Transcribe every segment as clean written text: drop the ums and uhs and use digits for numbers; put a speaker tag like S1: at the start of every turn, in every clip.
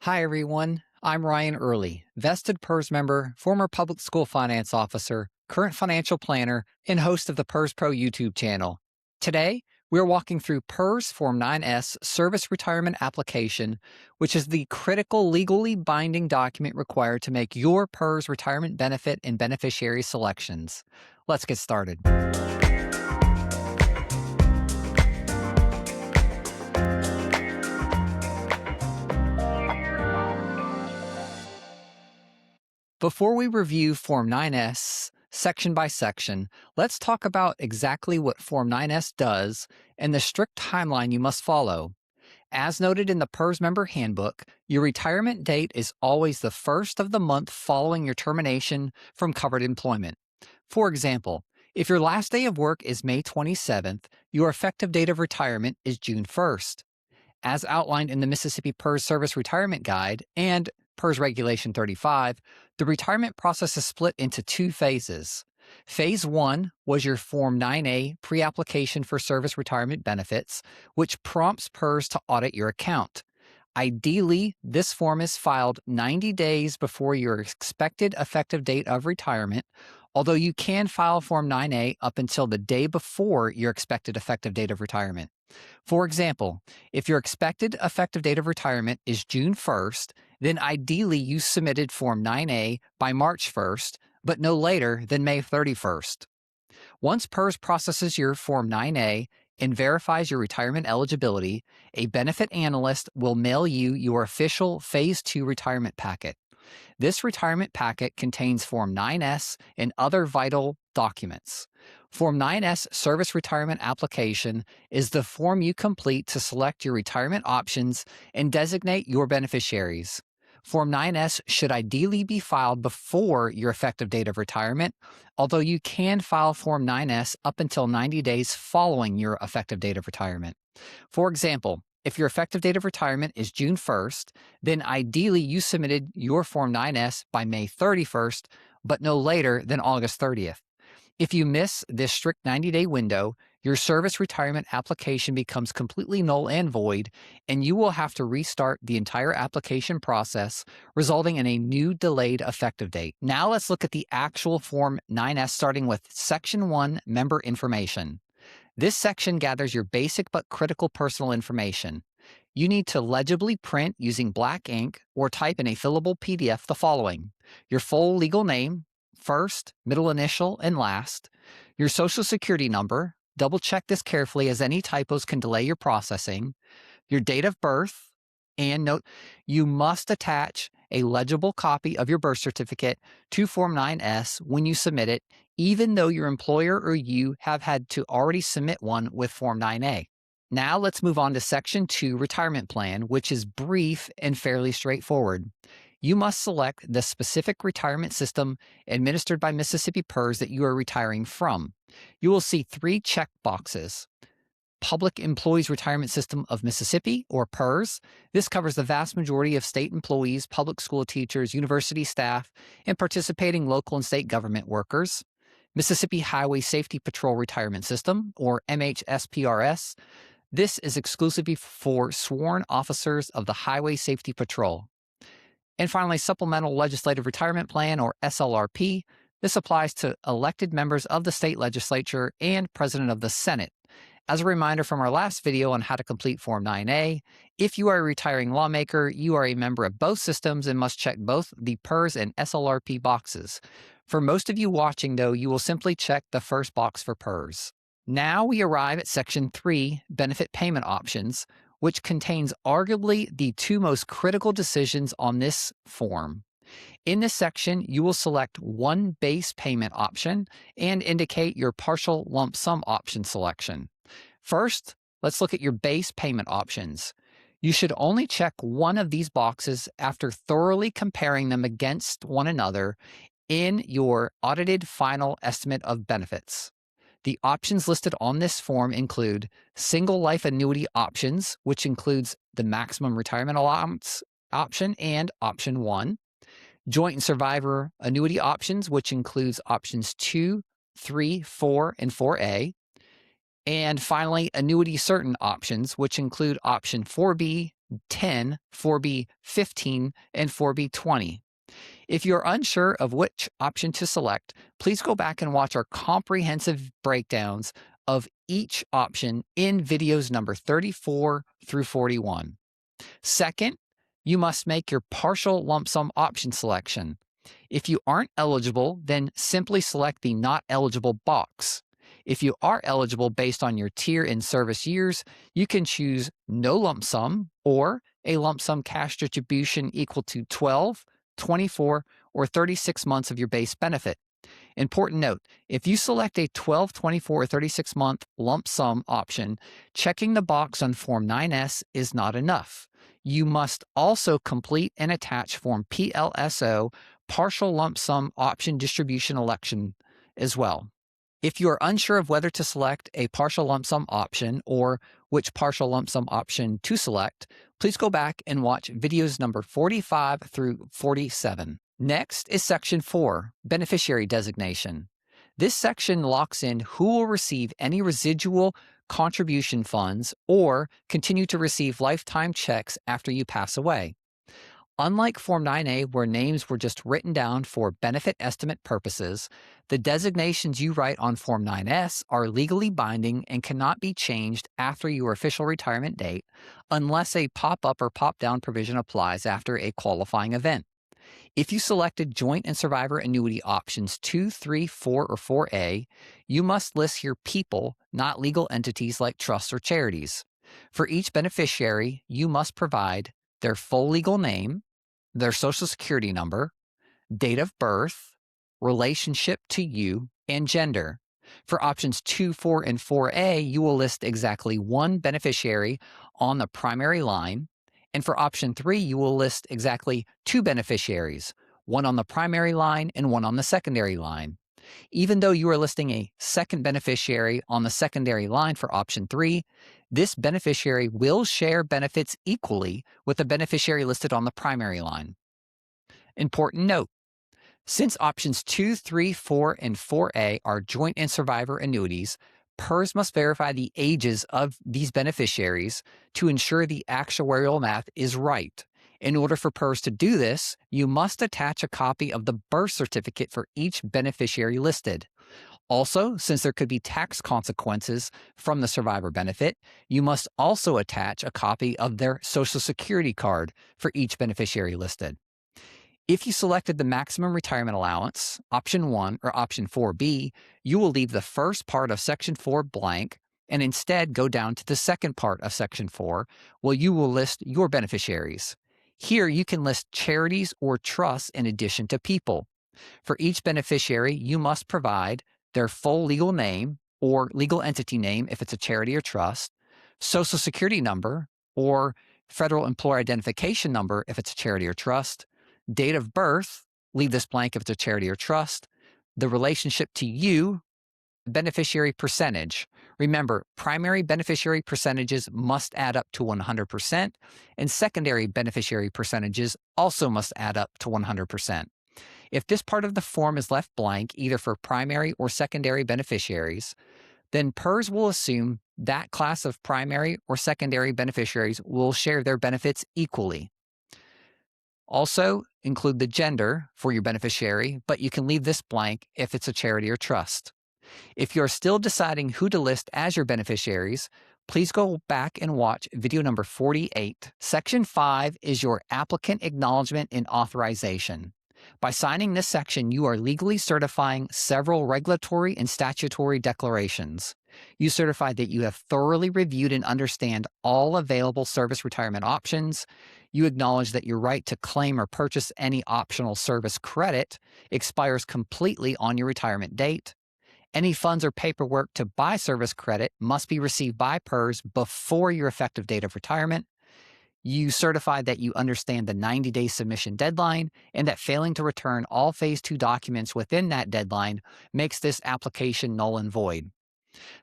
S1: Hi, everyone. I'm Ryan Early, vested PERS member, former public school finance officer, current financial planner, and host of the PERS Pro YouTube channel. Today, we're walking through PERS Form 9S Service Retirement Application, which is the critical legally binding document required to make your PERS retirement benefit and beneficiary selections. Let's get started. Before we review Form 9S section by section, let's talk about exactly what Form 9S does and the strict timeline you must follow. As noted in the PERS member handbook, your retirement date is always the first of the month following your termination from covered employment. For example, if your last day of work is May 27th, your effective date of retirement is June 1st. As outlined in the Mississippi PERS Service Retirement Guide and PERS Regulation 35, the retirement process is split into two phases. Phase 1 was your Form 9A pre-application for service retirement benefits, which prompts PERS to audit your account. Ideally, this form is filed 90 days before your expected effective date of retirement, although you can file Form 9A up until the day before your expected effective date of retirement. For example, if your expected effective date of retirement is June 1st, then ideally you submitted Form 9A by March 1st, but no later than May 31st. Once PERS processes your Form 9A and verifies your retirement eligibility, a benefit analyst will mail you your official Phase 2 retirement packet. This retirement packet contains Form 9S and other vital documents. Form 9S Service Retirement Application is the form you complete to select your retirement options and designate your beneficiaries. Form 9S should ideally be filed before your effective date of retirement, although you can file Form 9S up until 90 days following your effective date of retirement. For example, if your effective date of retirement is June 1st, then ideally you submitted your Form 9S by May 31st, but no later than August 30th. If you miss this strict 90-day window, your service retirement application becomes completely null and void, and you will have to restart the entire application process, resulting in a new delayed effective date. Now let's look at the actual Form 9S, starting with Section 1, Member Information. This section gathers your basic but critical personal information. You need to legibly print using black ink or type in a fillable PDF the following: your full legal name, first, middle initial, and last, your social security number, double check this carefully as any typos can delay your processing, your date of birth, and note you must attach a legible copy of your birth certificate to Form 9S when you submit it, even though your employer or you have had to already submit one with Form 9A. Now let's move on to Section 2, Retirement Plan, which is brief and fairly straightforward. You must select the specific retirement system administered by Mississippi PERS that you are retiring from. You will see three check boxes. Public Employees Retirement System of Mississippi, or PERS. This covers the vast majority of state employees, public school teachers, university staff, and participating local and state government workers. Mississippi Highway Safety Patrol Retirement System, or MHSPRS. This is exclusively for sworn officers of the Highway Safety Patrol. And finally, Supplemental Legislative Retirement Plan, or SLRP. This applies to elected members of the state legislature and President of the Senate. As a reminder from our last video on how to complete Form 9A, if you are a retiring lawmaker, you are a member of both systems and must check both the PERS and SLRP boxes. For most of you watching, though, you will simply check the first box for PERS. Now we arrive at Section 3, Benefit Payment Options, which contains arguably the two most critical decisions on this form. In this section, you will select one base payment option and indicate your partial lump sum option selection. First, let's look at your base payment options. You should only check one of these boxes after thoroughly comparing them against one another in your audited final estimate of benefits. The options listed on this form include single life annuity options, which includes the maximum retirement allowance option and option 1, joint and survivor annuity options, which includes options 2, 3, 4, and 4A, and finally, annuity certain options, which include option 4B, 10, 4B15, and 4B20. If you're unsure of which option to select, please go back and watch our comprehensive breakdowns of each option in videos number 34 through 41. Second, you must make your partial lump sum option selection. If you aren't eligible, then simply select the Not Eligible box. If you are eligible based on your tier in service years, you can choose no lump sum or a lump sum cash distribution equal to 12, 24, or 36 months of your base benefit. Important note, if you select a 12, 24, or 36-month lump sum option, checking the box on Form 9S is not enough. You must also complete and attach Form PLSO, Partial Lump Sum Option Distribution Election, as well. If you are unsure of whether to select a partial lump sum option or which partial lump sum option to select, please go back and watch videos number 45 through 47. Next is Section 4, Beneficiary Designation. This section locks in who will receive any residual contribution funds or continue to receive lifetime checks after you pass away. Unlike Form 9A, where names were just written down for benefit estimate purposes, the designations you write on Form 9S are legally binding and cannot be changed after your official retirement date unless a pop-up or pop-down provision applies after a qualifying event. If you selected joint and survivor annuity options 2, 3, 4, or 4A, you must list your people, not legal entities like trusts or charities. For each beneficiary, you must provide their full legal name, their social security number, date of birth, relationship to you, and gender. For options 2, 4, and 4A, you will list exactly one beneficiary on the primary line. And for option 3, you will list exactly two beneficiaries, one on the primary line and one on the secondary line. Even though you are listing a second beneficiary on the secondary line for option 3, this beneficiary will share benefits equally with the beneficiary listed on the primary line. Important note, since options 2, 3, 4, and 4A are joint and survivor annuities, PERS must verify the ages of these beneficiaries to ensure the actuarial math is right. In order for PERS to do this, you must attach a copy of the birth certificate for each beneficiary listed. Also, since there could be tax consequences from the survivor benefit, you must also attach a copy of their Social Security card for each beneficiary listed. If you selected the maximum retirement allowance, option 1 or option 4B, you will leave the first part of section 4 blank and instead go down to the second part of section 4, where you will list your beneficiaries. Here you can list charities or trusts in addition to people. For each beneficiary, you must provide their full legal name or legal entity name if it's a charity or trust, social security number or federal employer identification number if it's a charity or trust, date of birth, leave this blank if it's a charity or trust, the relationship to you, beneficiary percentage. Remember, primary beneficiary percentages must add up to 100%, and secondary beneficiary percentages also must add up to 100%. If this part of the form is left blank, either for primary or secondary beneficiaries, then PERS will assume that class of primary or secondary beneficiaries will share their benefits equally. Also, include the gender for your beneficiary, but you can leave this blank if it's a charity or trust. If you're still deciding who to list as your beneficiaries, please go back and watch video number 48. Section 5 is your applicant acknowledgement and authorization. By signing this section, you are legally certifying several regulatory and statutory declarations. You certify that you have thoroughly reviewed and understand all available service retirement options. You acknowledge that your right to claim or purchase any optional service credit expires completely on your retirement date. Any funds or paperwork to buy service credit must be received by PERS before your effective date of retirement. You certify that you understand the 90-day submission deadline and that failing to return all Phase 2 documents within that deadline makes this application null and void.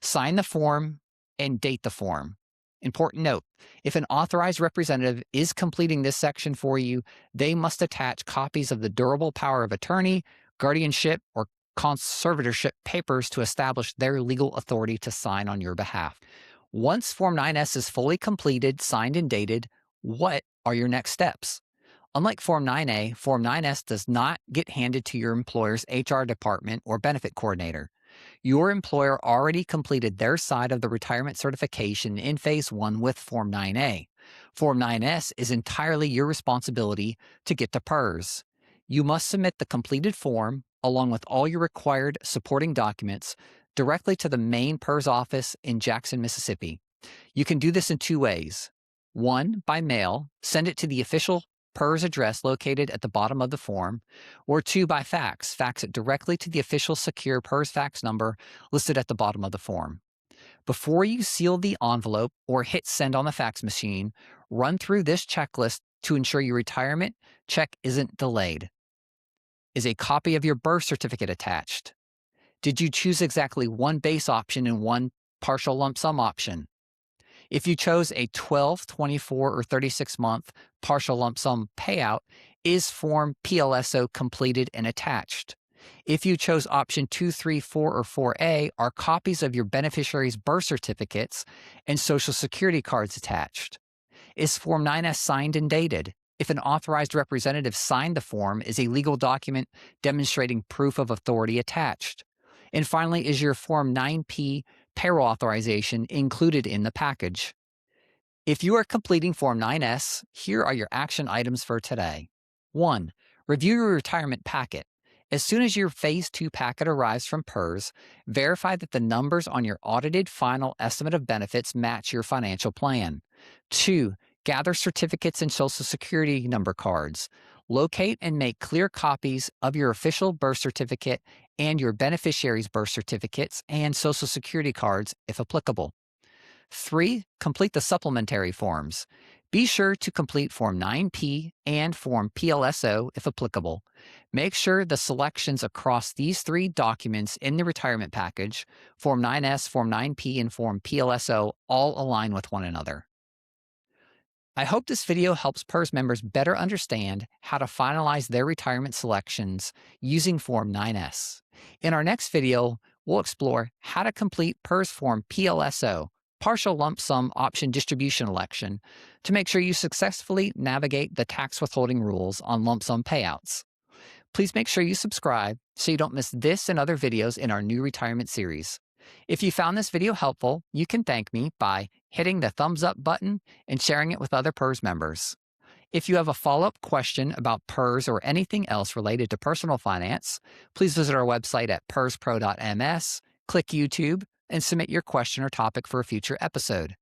S1: Sign the form and date the form. Important note, if an authorized representative is completing this section for you, they must attach copies of the durable power of attorney, guardianship, or conservatorship papers to establish their legal authority to sign on your behalf. Once Form 9S is fully completed, signed, and dated, What are your next steps? Unlike Form 9A, Form 9S does not get handed to your employer's HR department or benefit coordinator. Your employer already completed their side of the retirement certification in Phase 1 with Form 9A. Form 9S is entirely your responsibility to get to PERS. You must submit the completed form, along with all your required supporting documents, directly to the main PERS office in Jackson, Mississippi. You can do this in two ways. One, by mail, send it to the official PERS address located at the bottom of the form, or two, by fax, fax it directly to the official secure PERS fax number listed at the bottom of the form. Before you seal the envelope or hit send on the fax machine, run through this checklist to ensure your retirement check isn't delayed. Is a copy of your birth certificate attached? Did you choose exactly one base option and one partial lump sum option? If you chose a 12, 24, or 36-month partial lump sum payout, is Form PLSO completed and attached? If you chose option 2, 3, 4, or 4A, are copies of your beneficiary's birth certificates and Social Security cards attached? Is Form 9S signed and dated? If an authorized representative signed the form, is a legal document demonstrating proof of authority attached? And finally, is your Form 9P payroll authorization included in the package? If you are completing Form 9S, here are your action items for today. 1. Review your retirement packet. As soon as your Phase 2 packet arrives from PERS, verify that the numbers on your audited final estimate of benefits match your financial plan. 2. Gather certificates and Social Security number cards. Locate and make clear copies of your official birth certificate and your beneficiary's birth certificates and Social Security cards, if applicable. 3. Complete the supplementary forms. Be sure to complete Form 9P and Form PLSO, if applicable. Make sure the selections across these three documents in the retirement package, Form 9S, Form 9P, and Form PLSO, all align with one another. I hope this video helps PERS members better understand how to finalize their retirement selections using Form 9S. In our next video, we'll explore how to complete PERS Form PLSO, partial lump sum option distribution election, to make sure you successfully navigate the tax withholding rules on lump sum payouts. Please make sure you subscribe so you don't miss this and other videos in our new retirement series. If you found this video helpful, you can thank me by hitting the thumbs up button and sharing it with other PERS members. If you have a follow-up question about PERS or anything else related to personal finance, please visit our website at perspro.ms, click YouTube, and submit your question or topic for a future episode.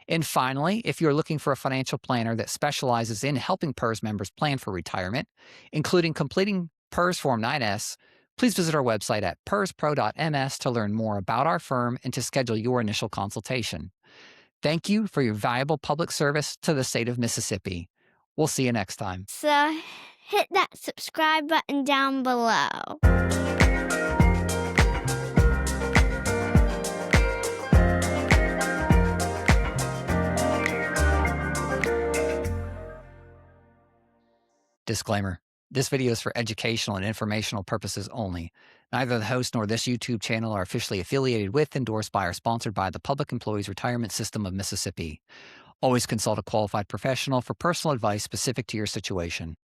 S1: And finally, if you're looking for a financial planner that specializes in helping PERS members plan for retirement, including completing PERS Form 9S, please visit our website at perspro.ms to learn more about our firm and to schedule your initial consultation. Thank you for your valuable public service to the state of Mississippi. We'll see you next time.
S2: So hit that subscribe button down below.
S1: Disclaimer. This video is for educational and informational purposes only. Neither the host nor this YouTube channel are officially affiliated with, endorsed by, or sponsored by the Public Employees Retirement System of Mississippi. Always consult a qualified professional for personal advice specific to your situation.